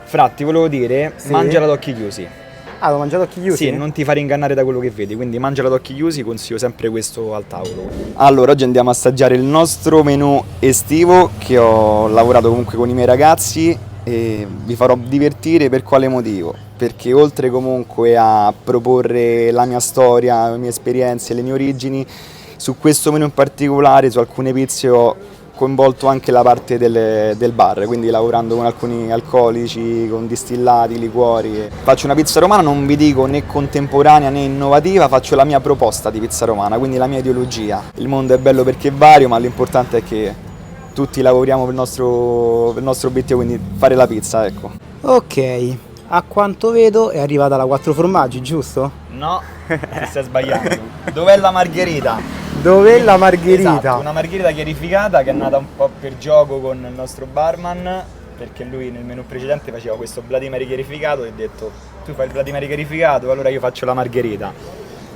Fra, ti volevo dire, Sì? mangiala ad occhi chiusi. Ah, l'ho mangiato a occhi chiusi? Sì, non ti fare ingannare da quello che vedi, quindi mangiala ad occhi chiusi, consiglio sempre questo al tavolo. Allora, oggi andiamo a assaggiare il nostro menù estivo che ho lavorato comunque con i miei ragazzi e vi farò divertire per quale motivo? Perché oltre comunque a proporre la mia storia, le mie esperienze, le mie origini, su questo menù in particolare, su alcune pizze ho coinvolto anche la parte del bar, quindi lavorando con alcuni alcolici, con distillati, liquori. Faccio una pizza romana, non vi dico né contemporanea né innovativa, faccio la mia proposta di pizza romana, quindi la mia ideologia. Il mondo è bello perché è vario, ma l'importante è che tutti lavoriamo per il nostro obiettivo, quindi fare la pizza, ecco. Ok, a quanto vedo è arrivata la 4 formaggi, giusto? No, ti stai sbagliando. Dov'è la margherita? Dov'è la margherita? Esatto, una margherita chiarificata che è nata un po' per gioco con il nostro barman, perché lui nel menù precedente faceva questo Bloody Mary chiarificato e ho detto tu fai il Bloody Mary chiarificato, allora io faccio la margherita.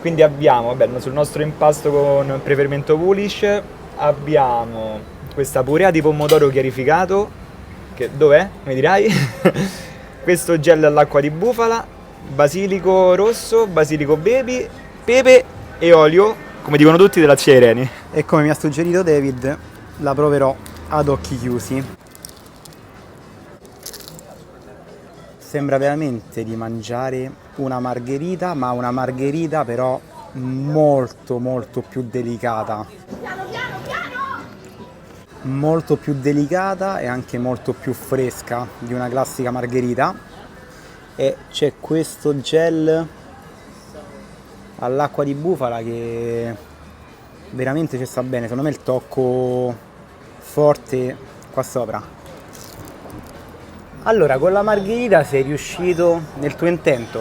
Quindi abbiamo, vabbè, sul nostro impasto con preferimento Polish abbiamo questa purea di pomodoro chiarificato, che dov'è? Mi dirai? Questo gel all'acqua di bufala, basilico rosso, basilico baby, pepe e olio, come dicono tutti, della zia Irene. E come mi ha suggerito David, la proverò ad occhi chiusi. Sembra veramente di mangiare una margherita, ma una margherita però molto molto più delicata. Molto più delicata e anche molto più fresca di una classica margherita. E c'è questo gel all'acqua di bufala che veramente ci sta bene, secondo me il tocco forte qua sopra. Allora, con la margherita sei riuscito nel tuo intento,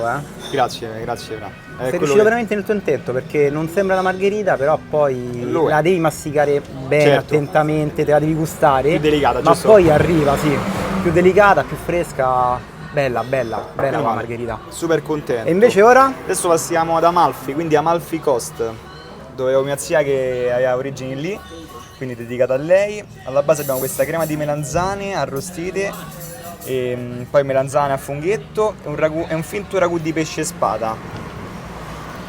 Grazie, Fra. Sei riuscito veramente nel tuo intento, perché non sembra la margherita, però poi Lo è. la devi masticare bene, Certo. attentamente, te la devi gustare. Più delicata, ma giusto? poi arriva, sì, più delicata, più fresca, bella Meno la male. margherita. Super contento. E invece ora? Adesso passiamo ad Amalfi, quindi Amalfi Coast, dove ho mia zia che aveva origini lì, quindi dedicata a lei. Alla base abbiamo questa crema di melanzane arrostite, e poi melanzane a funghetto e un finto ragù di pesce spada.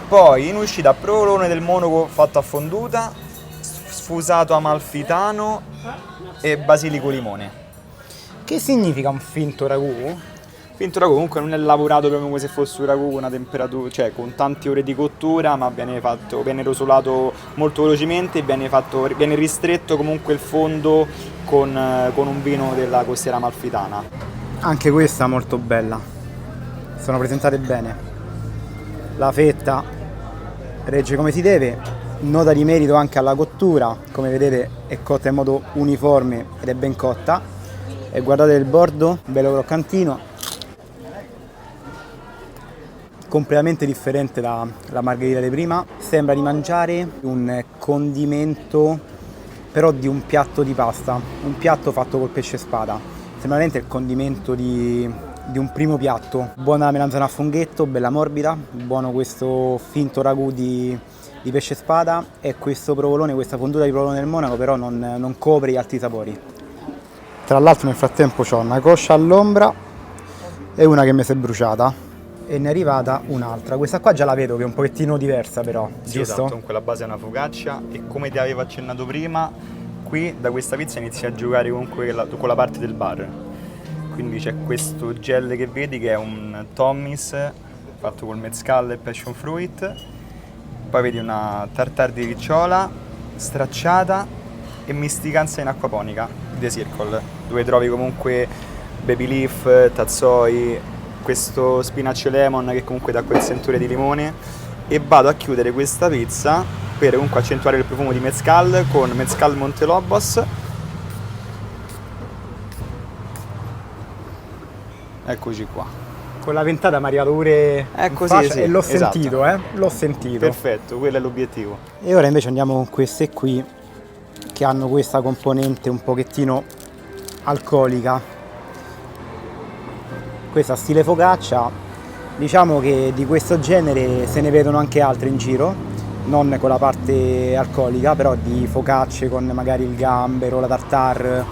Poi in uscita provolone del Monaco fatto a fonduta, sfusato amalfitano e basilico limone. Che significa un finto ragù? Finto ragù comunque non è lavorato proprio come se fosse un ragù con una temperatura, cioè con tante ore di cottura, ma viene rosolato molto velocemente e viene ristretto comunque il fondo con un vino della costiera amalfitana. Anche questa molto bella, sono presentate bene. La fetta regge come si deve, nota di merito anche alla cottura, come vedete è cotta in modo uniforme ed è ben cotta. E guardate il bordo, bello croccantino, completamente differente dalla margherita di prima. Sembra di mangiare un condimento però di un piatto di pasta, un piatto fatto col pesce spada. Sembra veramente il condimento di un primo piatto. Buona la melanzana a funghetto, bella morbida, buono questo finto ragù di pesce spada e questo provolone, questa fonduta di provolone del Monaco però non copre gli altri sapori. Tra l'altro nel frattempo c'ho una coscia all'ombra e una che mi si è bruciata. E ne è arrivata un'altra. Questa qua già la vedo che è un pochettino diversa però, Sì, giusto? esatto, comunque la base è una focaccia e come ti avevo accennato prima, qui da questa pizza inizi a giocare comunque con la parte del bar. Quindi c'è questo gel che vedi che è un Tommy's fatto col mezcal e passion fruit, poi vedi una tartare di ricciola stracciata e misticanza in acquaponica, The Circle, dove trovi comunque baby leaf, tazzoi, questo spinaccio lemon che comunque dà quel sentore di limone. E vado a chiudere questa pizza per comunque accentuare il profumo di mezcal con mezcal Montelobos. Eccoci qua. Con la ventata mi è arrivato pure Ecco, in sì, faccia sì, e l'ho esatto. sentito, l'ho sentito. Perfetto, quello è l'obiettivo. E ora invece andiamo con queste qui che hanno questa componente un pochettino alcolica. Questa stile focaccia, diciamo che di questo genere se ne vedono anche altre in giro, non con la parte alcolica, però di focacce con magari il gambero, la tartare.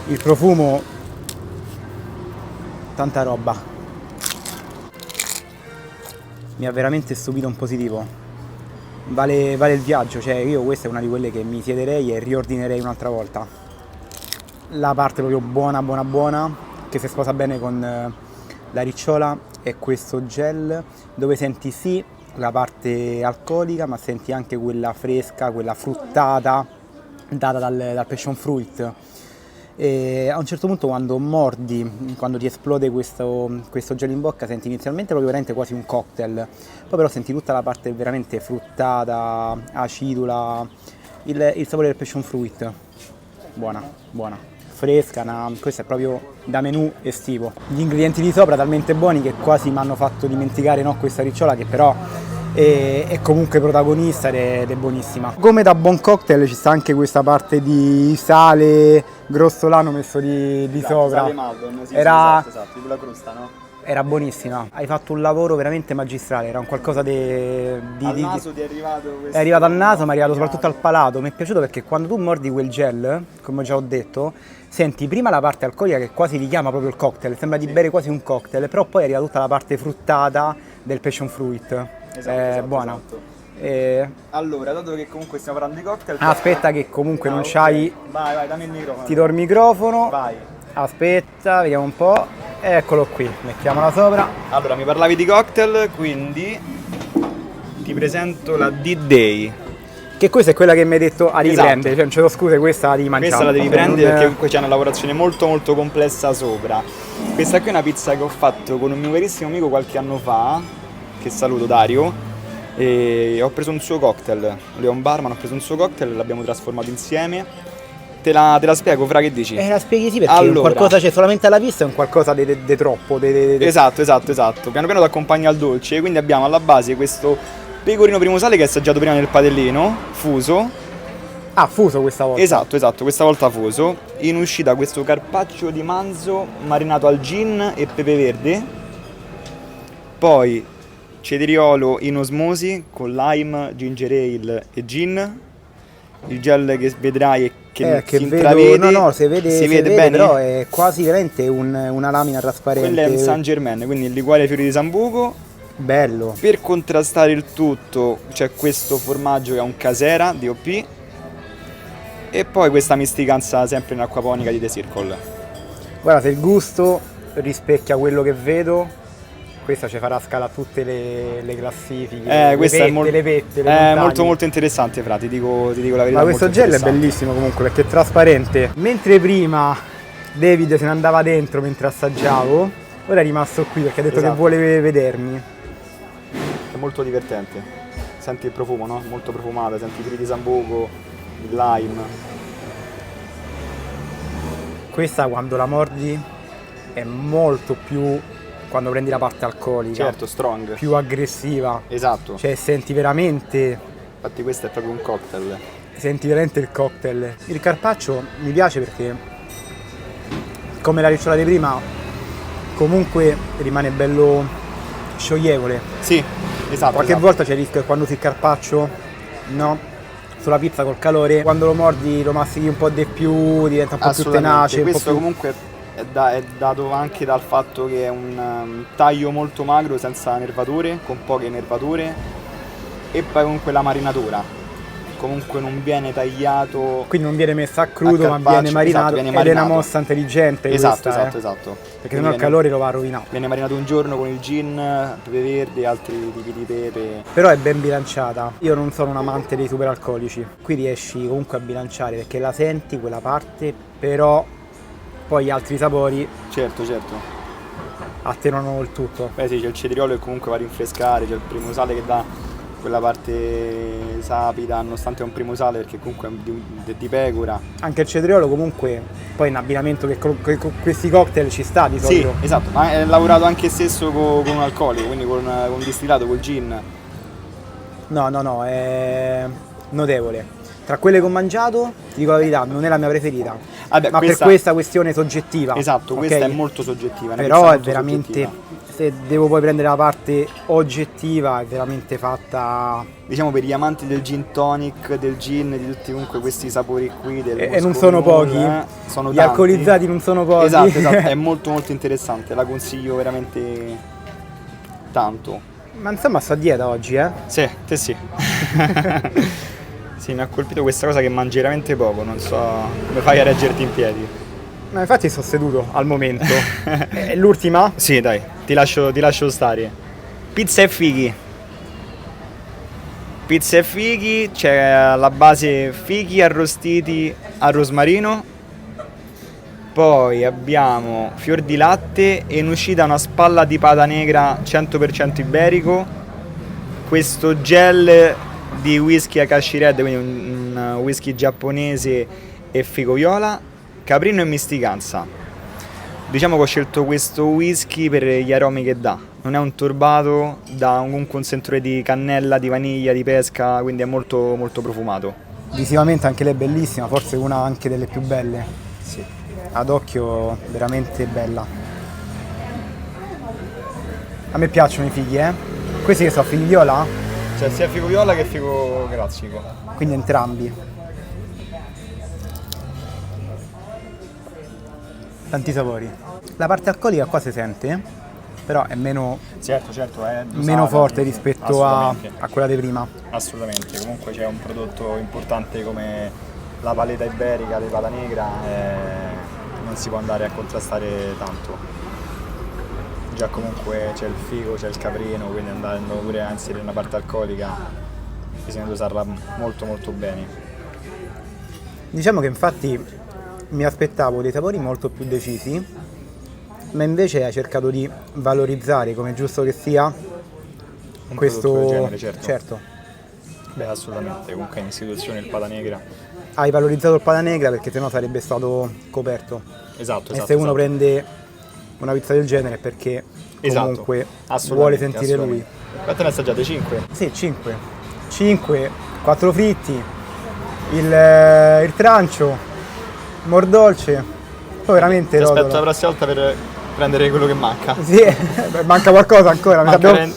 Il profumo, tanta roba. Mi ha veramente stupito in positivo. Vale il viaggio, cioè io questa è una di quelle che mi siederei e riordinerei un'altra volta. La parte proprio buona buona buona, che si sposa bene con la ricciola, è questo gel dove senti sì la parte alcolica, ma senti anche quella fresca, quella fruttata data dal passion fruit. E a un certo punto quando mordi, quando ti esplode questo gel in bocca, senti inizialmente proprio veramente quasi un cocktail, poi però senti tutta la parte veramente fruttata, acidula, il sapore del passion fruit. Buona, buona, fresca, questo è proprio da menù estivo. Gli ingredienti di sopra talmente buoni che quasi mi hanno fatto dimenticare, no, questa ricciola che però è comunque protagonista ed è buonissima. Come da buon cocktail ci sta anche questa parte di sale grossolano messo di sopra. Sale Maldon, sì, Era, esatto, di quella crosta, no? era buonissima. Hai fatto un lavoro veramente magistrale, era un qualcosa Al naso ti è arrivato questo... È arrivato al naso, ma è arrivato soprattutto al palato. Mi è piaciuto perché quando tu mordi quel gel, come già ho detto, senti prima la parte alcolica che quasi richiama proprio il cocktail, sembra di bere quasi un cocktail, però poi arriva tutta la parte fruttata del passion fruit. Esatto, buona. esatto. Allora, dato che comunque stiamo parlando di cocktail... Aspetta che comunque non c'hai... Vai, dammi il microfono. Ti do il microfono. Vai. Aspetta, vediamo un po'. Eccolo qui, mettiamola sopra. Allora, mi parlavi di cocktail, quindi ti presento la D-Day. Che questa è quella che mi hai detto a riprendere, Esatto. cioè non ce lo scuse, questa la devi mangiare. Questa la devi prendere Non- perché comunque c'è una lavorazione molto molto complessa sopra. Questa qui è una pizza che ho fatto con un mio carissimo amico qualche anno fa, che saluto, Dario, e ho preso un suo cocktail. Lui è un barman, ho preso un suo cocktail, l'abbiamo trasformato insieme. Te la spiego, Fra, che dici? La spieghi sì perché Allora. qualcosa c'è solamente alla vista, è un qualcosa di troppo. Esatto. Piano piano ti accompagna al dolce, quindi abbiamo alla base questo pecorino primo sale che è assaggiato prima nel padellino, fuso. Ah, fuso questa volta. Esatto, questa volta fuso. In uscita questo carpaccio di manzo marinato al gin e pepe verde. Poi cetriolo in osmosi con lime, ginger ale e gin. Il gel che vedrai e che si vedo, intravede. no, si vede bene? però è quasi veramente una lamina trasparente. Quello è un Saint Germain, quindi il liquore ai fiori di Sambuco. Bello. Per contrastare il tutto c'è questo formaggio che è un casera DOP. E poi questa misticanza sempre in acquaponica di The Circle. Guarda, se il gusto rispecchia quello che vedo, questa ci farà scala a tutte le classifiche, Questa è le vette, le è montagne. molto molto interessante, Fra, ti dico la verità. Ma questo molto gel è interessante. bellissimo comunque perché è trasparente. Mentre prima David se ne andava dentro mentre assaggiavo, ora è rimasto qui perché ha detto Esatto. che vuole vedermi. È molto divertente. Senti il profumo, no? Molto profumato, senti i fiori di Sambuco, il lime. Questa quando la mordi è molto più, quando prendi la parte alcolica, Certo, strong. più aggressiva. Esatto. Cioè senti veramente Infatti questo è proprio un cocktail. il cocktail. Il carpaccio mi piace perché, come la ricciola di prima, comunque rimane bello scioglievole. Sì, esatto. Qualche esatto. volta c'è il rischio che quando usi il carpaccio, no? Sulla pizza col calore, quando lo mordi lo mastichi un po' di più, diventa un po' più Assolutamente. tenace. un po' Questo più... comunque è dato anche dal fatto che è un taglio molto magro, senza nervature, con poche nervature, e poi comunque la marinatura. Comunque non viene tagliato. Quindi non viene messa a crudo, a ma carpaccio, viene marinato, esatto, viene ed è una marinato. mossa intelligente Esatto, questa, esatto. perché sennò il calore lo va a rovinare. Viene marinato un giorno con il gin, pepe verde e altri tipi di pepe. Però è ben bilanciata. Io non sono un amante dei superalcolici, qui riesci comunque a bilanciare perché la senti quella parte, però poi gli altri sapori Certo. attenuano il tutto. Beh sì, c'è il cetriolo che comunque va a rinfrescare, c'è il primo sale che dà quella parte sapida, nonostante è un primo sale perché comunque è di pecora. Anche il cetriolo comunque poi in abbinamento che con questi cocktail ci sta di Sì, solito. esatto, ma è lavorato anche stesso con un alcolico, quindi con un distillato, col gin. No, è notevole. Tra quelle che ho mangiato, ti dico la verità, non è la mia preferita. Vabbè, Ma per questa questione soggettiva. Esatto, ok? questa è molto soggettiva. una Però pizza è molto veramente soggettiva. se devo poi prendere la parte oggettiva, è veramente fatta... Diciamo per gli amanti del gin tonic, del gin, di tutti comunque questi sapori qui del E non Moscow sono Mule, pochi, sono gli tanti. alcolizzati non sono pochi. Esatto, è molto molto interessante, la consiglio veramente tanto. Ma insomma sto a dieta oggi, eh? Sì, te sì. Sì, mi ha colpito questa cosa che mangi veramente poco, non so come fai a reggerti in piedi. Ma infatti sto seduto al momento. È l'ultima? Sì, dai, ti lascio stare. Pizza e fighi. Pizza e fighi, c'è alla base fighi arrostiti al rosmarino. Poi abbiamo fior di latte e in uscita una spalla di pata negra 100% iberico. Questo gel di whisky Akashi Red, quindi un whisky giapponese e fico viola, caprino e misticanza. Diciamo che ho scelto questo whisky per gli aromi che dà. Non è un turbato, dà comunque un sentore di cannella, di vaniglia, di pesca, quindi è molto molto profumato. Visivamente anche lei è bellissima, forse una anche delle più belle. Sì. Ad occhio veramente bella. A me piacciono i fighi, eh? Questi che sono fighi viola? Cioè sia fico viola che fico grazzico. Quindi entrambi. Tanti sapori. La parte alcolica qua si sente, però è meno, Certo, è meno forte rispetto a quella di prima. Assolutamente, comunque c'è un prodotto importante come la paleta iberica di pata negra e non si può andare a contrastare tanto. Già comunque c'è il figo, c'è il caprino, quindi andando pure a inserire una parte alcolica bisogna dosarla molto molto bene. Diciamo che infatti mi aspettavo dei sapori molto più decisi, ma invece hai cercato di valorizzare, come giusto che sia, Un questo... prodotto del genere, certo. Beh, assolutamente, comunque in istituzione il pata negra. Hai valorizzato il pata negra perché sennò sarebbe stato coperto. Esatto, E se uno prende una pizza del genere è perché comunque vuole sentire lui. Quante ne assaggiate? 5? Sì, 5. 5, 4 fritti, il trancio, mordolce. Poi veramente Ti aspetto rotolo. la prossima volta per prendere quello che manca. Sì, manca qualcosa ancora.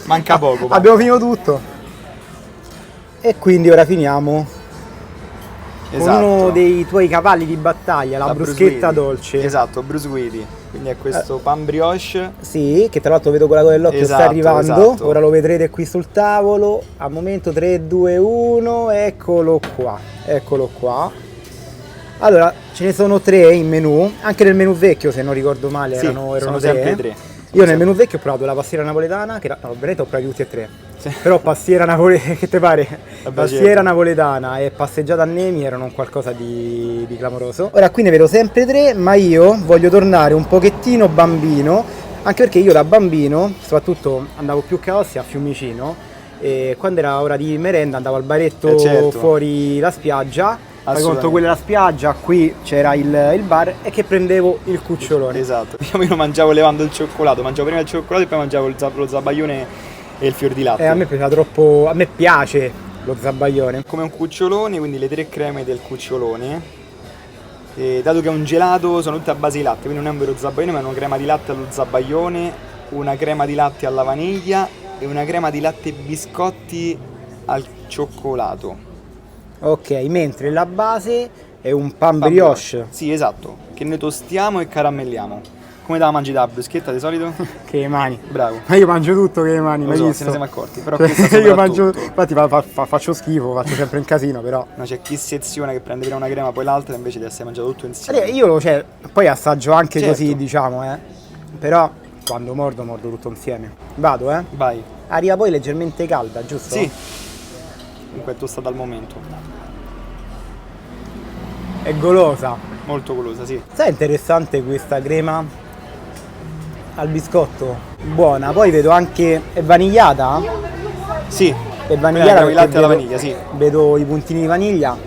Manca poco. Abbiamo finito tutto. E quindi ora finiamo con uno dei tuoi cavalli di battaglia, la bruschetta dolce. Esatto, Bruce Willis. Quindi è questo pan brioche. Sì, che tra l'altro vedo con la coda dell'occhio sta Esatto, arrivando. esatto. Ora lo vedrete qui sul tavolo. Al momento 3, 2, 1, eccolo qua. Eccolo qua. Allora, ce ne sono 3 in menù, anche nel menù vecchio se non ricordo male Sì, erano sono 3. sempre 3. Io nel menù vecchio ho provato la pastiera napoletana, che era, no, veramente ho provato tutti e 3. Sì. Però pastiera napoletana, che te pare? Vabbè, Pastiera certo. napoletana e passeggiata a Nemi erano un qualcosa di clamoroso. Ora qui ne vedo sempre 3, ma io voglio tornare un pochettino bambino, anche perché io da bambino, soprattutto andavo più che Ostia a Fiumicino, e quando era ora di merenda andavo al baretto Certo. fuori la spiaggia. Poi Assolutamente. conto quella è la spiaggia, qui c'era il bar e che prendevo il cucciolone. Esatto. Io lo mangiavo levando il cioccolato, mangiavo prima il cioccolato e poi mangiavo lo zabaione e il fior di latte. A me piaceva troppo, a me piace lo zabaione. Come un cucciolone, quindi le 3 creme del cucciolone. E dato che è un gelato, sono tutte a base di latte, quindi non è un vero zabaione, ma è una crema di latte allo zabaione, una crema di latte alla vaniglia e una crema di latte biscotti al cioccolato. Ok, mentre la base è un pan brioche. Sì, esatto, che noi tostiamo e caramelliamo. Come te la mangi da bruschetta di solito? Che mani. Bravo. Ma io mangio tutto che mani, Lo mai so, visto? se ne siamo accorti, però Cioè, questa io soprattutto. mangio, infatti faccio schifo, faccio sempre un casino, però. No, c'è chi seziona che prende prima una crema poi l'altra invece di essere mangiato tutto insieme. Io cioè, poi assaggio anche Certo. così, diciamo, Però quando mordo tutto insieme. Vado, Vai. Arriva poi leggermente calda, giusto? Sì. Comunque è tostata al momento. È golosa. Molto golosa, sì. Sai, interessante questa crema al biscotto? Buona. Poi vedo anche, è vanigliata? Sì. È vanigliata con il latte perché alla vedo, vaniglia, sì. vedo i puntini di vaniglia.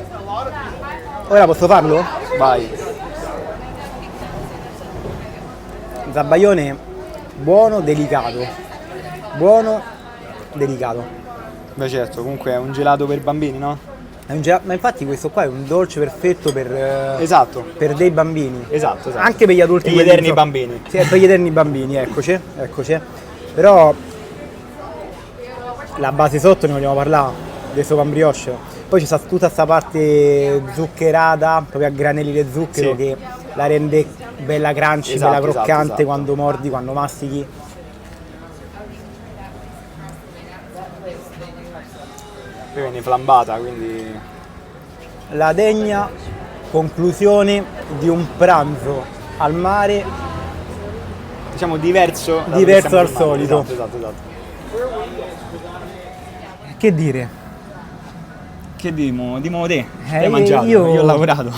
Ora posso farlo? Vai. Zabaione buono, delicato. Buono, delicato. Beh certo, comunque è un gelato per bambini, no? È un ma infatti questo qua è un dolce perfetto per, Esatto. per dei bambini. Esatto. Anche per gli adulti. E gli quelli eterni insomma- bambini. Sì, per gli eterni bambini, eccoci. Però la base sotto ne vogliamo parlare, del sopan brioche. Poi ci sta tutta questa parte zuccherata, proprio a granelli di zucchero, Sì. che la rende bella crunchy, Esatto, bella croccante esatto. quando mordi, quando mastichi. Poi viene flambata, quindi La degna conclusione di un pranzo al mare diciamo diverso Diverso dal dal solito. Esatto. Che dire? Che dimo te? Che Eh, hai mangiato? io- Io ho lavorato.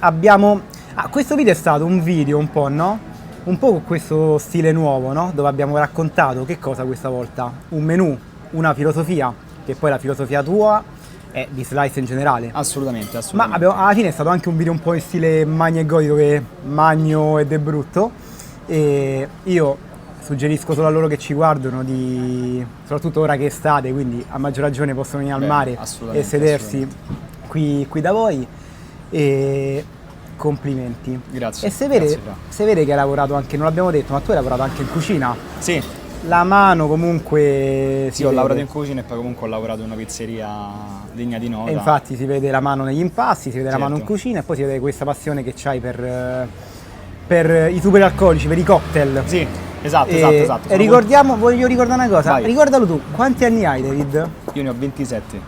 Abbiamo. Questo video è stato un video un po', no? Un po' con questo stile nuovo, no? Dove abbiamo raccontato che cosa questa volta? Un menù, una filosofia, che poi la filosofia tua è di Slice in generale. Assolutamente, Ma assolutamente. alla fine è stato anche un video un po' in stile Magno e Godi, dove magno ed è brutto. E io suggerisco solo a loro che ci guardano soprattutto ora che è estate, quindi a maggior ragione possono venire al Beh, mare e assolutamente, sedersi qui da voi. E complimenti. Grazie, E se grazie, Fra. vede che hai lavorato anche, non l'abbiamo detto, ma tu hai lavorato anche in cucina. Sì, La mano comunque sì, si ho vede. lavorato in cucina e poi comunque ho lavorato in una pizzeria degna di nota. E infatti si vede la mano negli impasti, si vede la mano in Certo. cucina e poi si vede questa passione che c'hai per i superalcolici, per i cocktail. Sì, esatto. E Sono ricordiamo, voglio ricordare una cosa, Vai. ricordalo tu, quanti anni hai David? Io ne ho 27,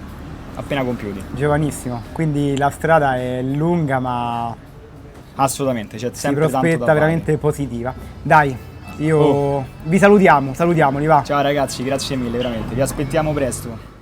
appena compiuti. Giovanissimo, quindi la strada è lunga ma Assolutamente, c'è si sempre tanto da prospetta fare. veramente positiva. Dai, io Oh. vi salutiamoli va. Ciao ragazzi, grazie mille, veramente. Vi aspettiamo presto.